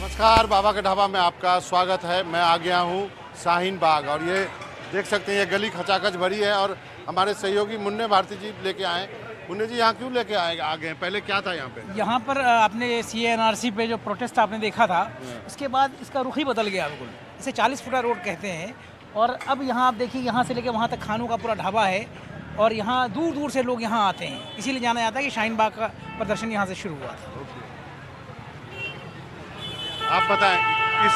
नमस्कार, बाबा के ढाबा में आपका स्वागत है। मैं आ गया हूँ शाहीन बाग और ये देख सकते हैं ये गली खचाखच भरी है और हमारे सहयोगी मुन्ने भारती जी लेके आए। मुन्ने जी यहाँ क्यों लेके आ गए? पहले क्या था यहाँ पे? यहाँ पर आपने CA/NRC पे जो प्रोटेस्ट आपने देखा था, उसके बाद इसका रुख ही बदल गया बिल्कुल। इसे 40 फुटा रोड कहते हैं और अब यहाँ आप देखिए, यहाँ से लेकर वहाँ तक खानों का पूरा ढाबा है और यहाँ दूर दूर से लोग यहाँ आते हैं। इसीलिए जाना जाता है कि शाहीन बाग का प्रदर्शन यहाँ से शुरू हुआ था। आप बताएं इस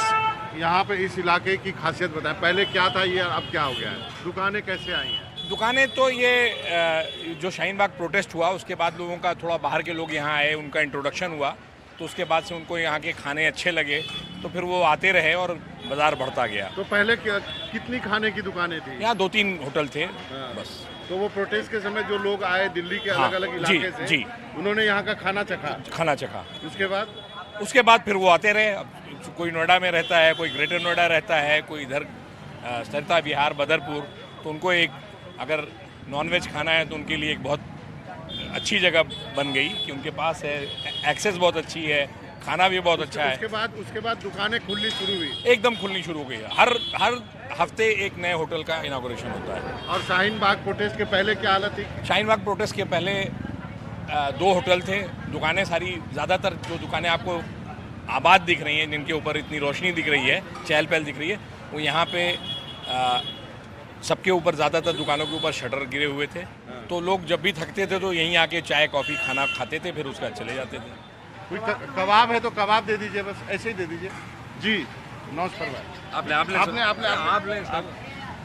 यहाँ पे इस इलाके की खासियत बताएं। पहले क्या था ये, अब क्या हो गया है? दुकानें कैसे आई हैं? दुकानें तो ये जो शाहीन बाग प्रोटेस्ट हुआ उसके बाद लोगों का थोड़ा बाहर के लोग यहाँ आए, उनका इंट्रोडक्शन हुआ तो उसके बाद से उनको यहाँ के खाने अच्छे लगे तो फिर वो आते रहे और बाज़ार बढ़ता गया। तो पहले कितनी खाने की दुकानें थी? यहाँ 2-3 होटल थे बस। तो वो प्रोटेस्ट के समय जो लोग आए दिल्ली के अलग अलग इलाके से, जी उन्होंने यहाँ का खाना चखा। उसके बाद फिर वो आते रहे। अब कोई नोएडा में रहता है, कोई ग्रेटर नोएडा रहता है, कोई इधर सरिता विहार बदरपुर, तो उनको एक अगर नॉनवेज खाना है तो उनके लिए एक बहुत अच्छी जगह बन गई कि उनके पास है, एक्सेस बहुत अच्छी है, खाना भी बहुत अच्छा है। उसके बाद दुकानें खुलनी शुरू हुई, एकदम खुलनी शुरू हो गई। हर हफ्ते एक नए होटल का इनॉग्रेशन होता है। और शाहीन बाग प्रोटेस्ट के पहले क्या हालत थी? शाहीन बाग प्रोटेस्ट के पहले 2 होटल थे। दुकानें सारी, ज़्यादातर जो दुकानें आपको आबाद दिख रही हैं, जिनके ऊपर इतनी रोशनी दिख रही है, चहल पहल दिख रही है, वो यहाँ पे सबके ऊपर, ज़्यादातर दुकानों के ऊपर शटर गिरे हुए थे। तो लोग जब भी थकते थे तो यहीं आके चाय कॉफ़ी खाना खाते थे, फिर उसके बाद चले जाते थे। कोई कबाब है तो कबाब दे दीजिए, बस ऐसे ही दे दीजिए जी। नमस्कार भाई, आप ले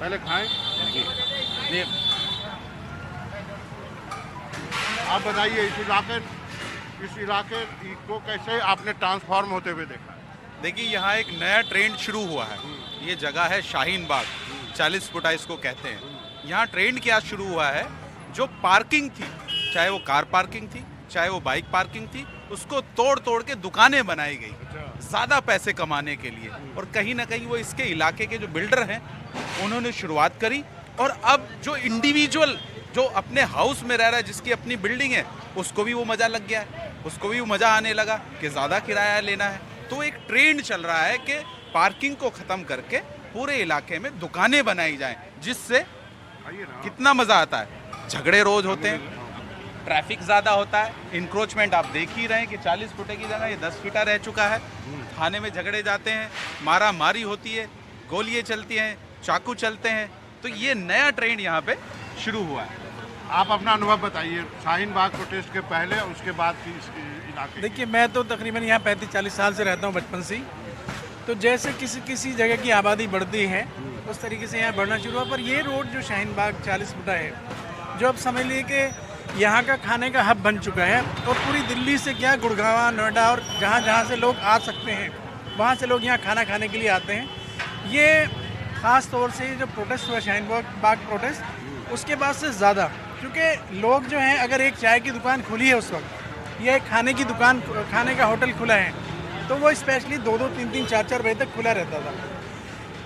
पहले खाएं जी। आप बताइए इस इलाके को कैसे आपने ट्रांसफॉर्म होते हुए देखा? देखिए, यहाँ एक नया ट्रेंड शुरू हुआ है। ये जगह है शाहीन बाग, 40 फुटा इसको कहते हैं। यहाँ ट्रेंड क्या शुरू हुआ है, जो पार्किंग थी, चाहे वो कार पार्किंग थी, चाहे वो बाइक पार्किंग थी, उसको तोड़ तोड़ के दुकानें बनाई गई ज़्यादा पैसे कमाने के लिए। और कहीं ना कहीं वो इसके इलाके के जो बिल्डर हैं उन्होंने शुरुआत करी। और अब जो इंडिविजुअल जो अपने हाउस में रह रहा है, जिसकी अपनी बिल्डिंग है, उसको भी वो मज़ा लग गया है, उसको भी वो मज़ा आने लगा कि ज़्यादा किराया लेना है। तो एक ट्रेंड चल रहा है कि पार्किंग को ख़त्म करके पूरे इलाके में दुकानें बनाई जाएं, जिससे कितना मज़ा आता है। झगड़े रोज़ होते हैं, ट्रैफिक ज़्यादा होता है, इंक्रोचमेंट आप देख ही रहे हैं कि 40 फुटे की जगह ये 10 फीटा रह चुका है। थाने में झगड़े जाते हैं, मारा मारी होती है, गोलियाँ चलती हैं, चाकू चलते हैं। तो ये नया ट्रेंड यहाँ पे शुरू हुआ है। आप अपना अनुभव बताइए शाहीन बाग प्रोटेस्ट के पहले और उसके बाद की इस इलाके। देखिए, मैं तो तकरीबन यहाँ 35-40 साल से रहता हूँ, बचपन से ही। तो जैसे किसी जगह की आबादी बढ़ती है उस तरीके से यहाँ बढ़ना शुरू हुआ। पर ये रोड जो शाहीन बाग 40 फुटा है, जो अब समझ लीजिए कि यहाँ का खाने का हब बन चुका है और पूरी दिल्ली से क्या, गुड़गांव, नोएडा और जहाँ से लोग आ सकते हैं वहाँ से लोग यहाँ खाना खाने के लिए आते हैं। ये ख़ास तौर से जो प्रोटेस्ट हुआ शाहीन बाग प्रोटेस्ट, उसके बाद से ज़्यादा, क्योंकि लोग जो हैं, अगर एक चाय की दुकान खुली है उस वक्त, या एक खाने की दुकान, खाने का होटल खुला है, तो वो स्पेशली 2-2, 3-3, 4-4 बजे तक खुला रहता था।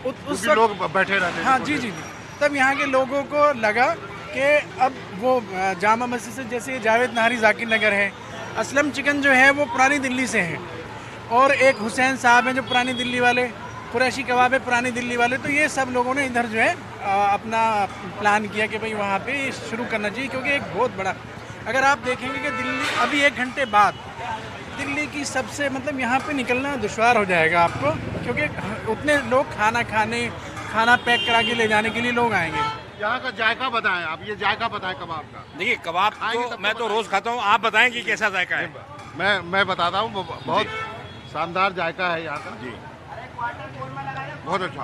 उस वक्त लोग बैठे रहते। हाँ जी। तब यहाँ के लोगों को लगा कि अब वो जामा मस्जिद से, जैसे जावेद नाहरी जाकिर नगर है, असलम चिकन जो है वो पुरानी दिल्ली से हैं, और एक हुसैन साहब हैं जो पुरानी दिल्ली वाले, कुरैशी कबाब है पुरानी दिल्ली वाले। तो ये सब लोगों ने इधर जो है अपना प्लान किया कि भाई वहाँ पे शुरू करना चाहिए, क्योंकि एक बहुत बड़ा, अगर आप देखेंगे कि दिल्ली अभी 1 घंटे बाद दिल्ली की सबसे, मतलब यहाँ पे निकलना दुश्वार हो जाएगा आपको, क्योंकि उतने लोग खाना पैक करा के ले जाने के लिए लोग आएंगे। यहाँ का जायका बताएं आप, ये जायका बताएं कबाब का। देखिए, कबाब तो मैं तो रोज़ खाता हूँ, आप बताएं कि कैसा जायका है। मैं बताता हूँ, बहुत शानदार जायका है यहाँ का जी, बहुत अच्छा।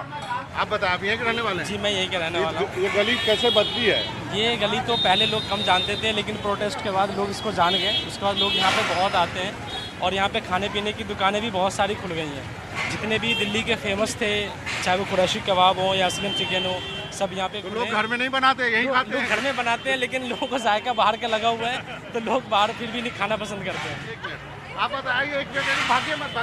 आप बताएं, आप यहीं के रहने वाले हैं? जी, मैं यहीं के रहने वाला हूँ। ये गली कैसे बदली है? ये गली तो पहले लोग कम जानते थे, लेकिन प्रोटेस्ट के बाद लोग इसको जान गए। उसके बाद लोग यहाँ पे बहुत आते हैं और यहाँ पे खाने पीने की दुकानें भी बहुत सारी खुल गई हैं। जितने भी दिल्ली के फेमस थे, चाहे वो कुरैशी कबाब हो या असलम चिकन हो, सब यहाँ पे। तो लोग घर में नहीं बनाते, यहीं खाते हैं? घर में बनाते हैं, लेकिन लोगों को जायका बाहर का लगा हुआ है तो लोग बाहर फिर भी नहीं खाना पसंद करते हैं। आप बताइए, एक मिनट, भागिए मत।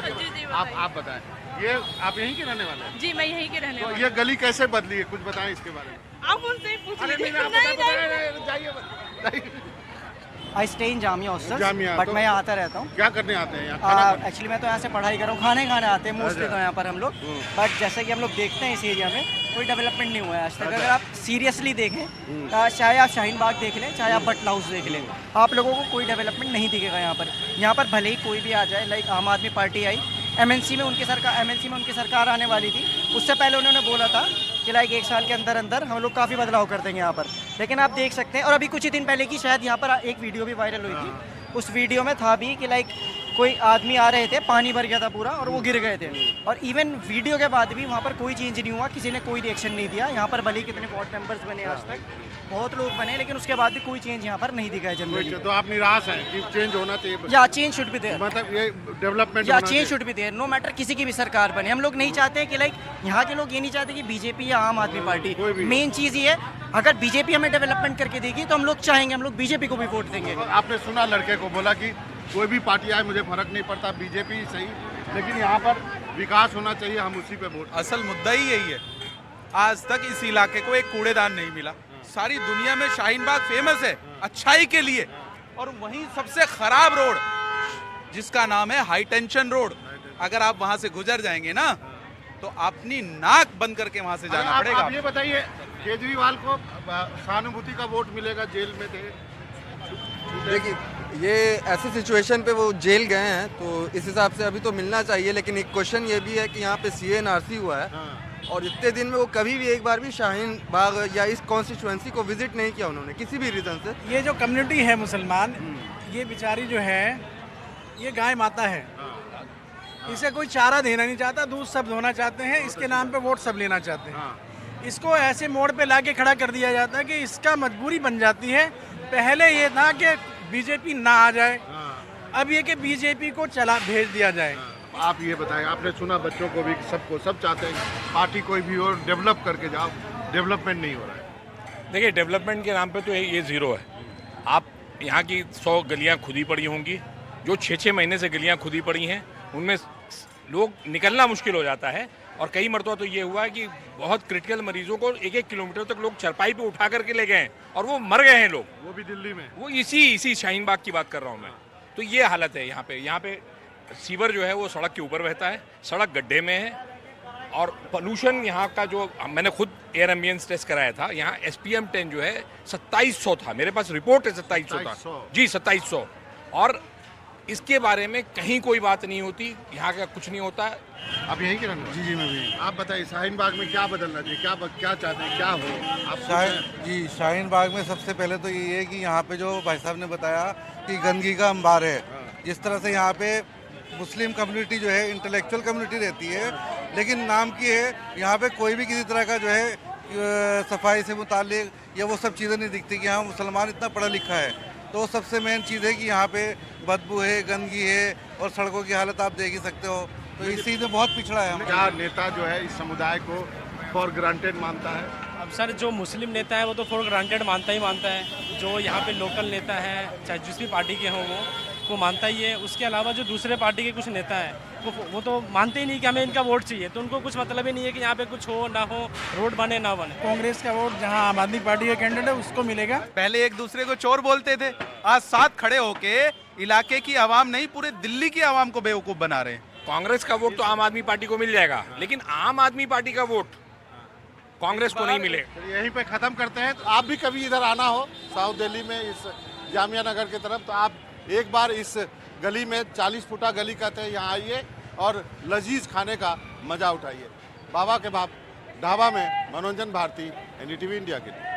आप बताएं, ये आप यहीं के रहने वाले हैं? जी, मैं यहीं के रहने वाली हूँ। ये गली कैसे बदली है, कुछ बताएं इसके बारे में। आप उनसे ही पूछ लीजिए। जाइए। I stay in Jamia hostel, Jamia, but तो मैं यहाँ आता रहता हूँ। क्या करने आते हैं यहाँ? खाना खाने? एक्चुअली मैं तो यहाँ से पढ़ाई कर रहा हूँ, खाने खाने आते हैं मोस्टली तो यहाँ पर हम लोग। बट जैसे कि हम लोग देखते हैं इस एरिया में कोई डेवलपमेंट नहीं हुआ है आज तक। अगर आप सीरियसली देखें, चाहे आप शाहीन बाग देख लें, चाहे आप बटला हाउस देख लें, आप लोगों को कोई डेवलपमेंट नहीं दिखेगा यहाँ पर। यहाँ पर भले ही कोई भी आ जाए, लाइक आम आदमी पार्टी आई, एमएनसी में उनकी सरकार आने वाली थी, उससे पहले उन्होंने बोला था कि लाइक 1 साल के अंदर अंदर हम लोग काफ़ी बदलाव कर देंगे यहाँ पर। लेकिन आप देख सकते हैं, और अभी कुछ ही दिन पहले की शायद यहाँ पर एक वीडियो भी वायरल हुई थी, उस वीडियो में था भी कि लाइक कोई आदमी आ रहे थे, पानी भर गया था पूरा और वो गिर गए थे। और इवन वीडियो के बाद भी वहाँ पर कोई चेंज नहीं हुआ, किसी ने कोई रिएक्शन नहीं दिया। यहाँ पर भले ही कितने वार्ड मेंबर्स बने आज तक, बहुत लोग बने, लेकिन उसके बाद भी कोई चेंज यहाँ पर नहीं दिखा है जनरली। तो आप निराश हैं कि चेंज होना चाहिए? या चेंज शुड बी देयर, मतलब ये डेवलपमेंट या change should be there, no matter किसी की भी सरकार बने। हम लोग नहीं चाहते कि लाइक यहाँ के लोग ये नहीं चाहते कि बीजेपी या आम आदमी पार्टी, मेन चीज़ ये है अगर बीजेपी हमें डेवलपमेंट करके देगी तो हम लोग चाहेंगे, हम लोग बीजेपी को भी वोट देंगे। आपने सुना लड़के को बोला कि कोई भी पार्टी आए मुझे फर्क नहीं पड़ता, बीजेपी ही सही, लेकिन यहाँ पर विकास होना चाहिए, हम उसी पे वोट। असल मुद्दा ही यही है, आज तक इस इलाके को एक कूड़ेदान नहीं मिला। सारी दुनिया में शाहीन बाग फेमस है अच्छाई के लिए, और वहीं सबसे खराब रोड जिसका नाम है हाई टेंशन रोड, अगर आप वहां से गुजर जाएंगे ना तो अपनी नाक बंद करके वहां से जाना पड़ेगा। आप ये बताइए, केजरीवाल को सहानुभूति का वोट मिलेगा, जेल में थे? देखिए, ये ऐसी सिचुएशन पे वो जेल गए हैं तो इस हिसाब से अभी तो मिलना चाहिए, लेकिन एक क्वेश्चन ये भी है कि यहाँ पे CNRC हुआ है और इतने दिन में वो कभी भी एक बार भी शाहीन बाग या इस कॉन्स्टिट्यूएंसी को विजिट नहीं किया उन्होंने किसी भी रीज़न से। ये जो कम्युनिटी है मुसलमान, ये बेचारी जो है ये गाय माता है, इसे कोई चारा देना नहीं चाहता, दूध सब धोना चाहते हैं, इसके नाम पे वोट सब लेना चाहते हैं। इसको ऐसे मोड़ पे लाके खड़ा कर दिया जाता है कि इसका मजबूरी बन जाती है। पहले ये था कि बीजेपी ना आ जाए, अब ये कि बीजेपी को चला भेज दिया जाए। आप ये बताएं, आपने सुना बच्चों को भी, सबको, सब चाहते हैं पार्टी कोई भी हो डेवलप करके जाओ, डेवलपमेंट नहीं हो रहा है। देखिए, डेवलपमेंट के नाम पे तो ये ज़ीरो है। आप यहाँ की 100 गलियाँ खुदी पड़ी होंगी, जो 6-6 महीने से गलियाँ खुदी पड़ी हैं उनमें लोग निकलना मुश्किल हो जाता है। और कई मरतबा तो ये हुआ है कि बहुत क्रिटिकल मरीजों को 1-1 किलोमीटर तक लोग चरपाई पे उठा करके ले गए हैं और वो मर गए हैं लोग, वो भी दिल्ली में। वो इसी शाहीन बाग की बात कर रहा हूँ मैं। तो ये हालत है यहाँ पे सीवर जो है वो सड़क के ऊपर बहता है, सड़क गड्ढे में है, और पोल्यूशन यहाँ का जो मैंने खुद एयर एम्बियंस टेस्ट कराया था, यहाँ SPM 10 जो है 2700 था, मेरे पास रिपोर्ट है 2700 था जी, 2700। और इसके बारे में कहीं कोई बात नहीं होती, यहाँ का कुछ नहीं होता। आप यहीं के रहने? जी मैं भी। आप बताइए, शाहीन बाग में क्या बदलना चाहिए, क्या चाहते हैं, क्या हो आप? जी, शाहीन बाग में सबसे पहले तो ये है कि यहाँ पे जो भाई साहब ने बताया कि गंदगी का अंबार है, जिस तरह से यहाँ पे मुस्लिम कम्युनिटी जो है इंटेलेक्चुअल कम्युनिटी रहती है, लेकिन नाम की है, यहाँ पे कोई भी किसी तरह का जो है सफाई से मुतालिक या वो सब चीज़ें नहीं दिखती कि हाँ मुसलमान इतना पढ़ा लिखा है। तो सबसे मेन चीज़ है कि यहाँ पे बदबू है, गंदगी है, और सड़कों की हालत आप देख ही सकते हो। तो इस चीज़ में बहुत पिछड़ा है। क्या नेता जो है इस समुदाय को फॉर ग्रांटेड मानता है? अब सर, जो मुस्लिम नेता है वो तो फॉर ग्रांटेड मानता है। जो यहाँ पे लोकल नेता है, चाहे जिस भी पार्टी के हों वो मानता ही है। उसके अलावा जो दूसरे पार्टी के कुछ नेता हैं वो तो मानते ही नहीं कि हमें इनका वोट चाहिए, तो उनको कुछ मतलब ही नहीं है कि यहाँ पे कुछ हो ना हो, रोड बने ना बने। कांग्रेस का वोट जहां आम आदमी पार्टी का कैंडिडेट है उसको मिलेगा। पहले एक दूसरे को चोर बोलते थे, आज साथ खड़े होके इलाके की आवाम नहीं पूरे दिल्ली की आवाम को बेवकूफ बना रहे हैं। कांग्रेस का वोट तो आम आदमी पार्टी को मिल जाएगा, लेकिन आम आदमी पार्टी का वोट कांग्रेस को नहीं मिलेगा। यहीं पे खत्म करते हैं। तो आप भी कभी इधर आना हो साउथ दिल्ली में, इस जामिया नगर की तरफ, तो आप एक बार इस गली में 40 फुटा गली कहते हैं, यहाँ आइए और लजीज खाने का मजा उठाइए। बाबा के बाप ढाबा में मनोरंजन भारती, NDTV इंडिया के लिए।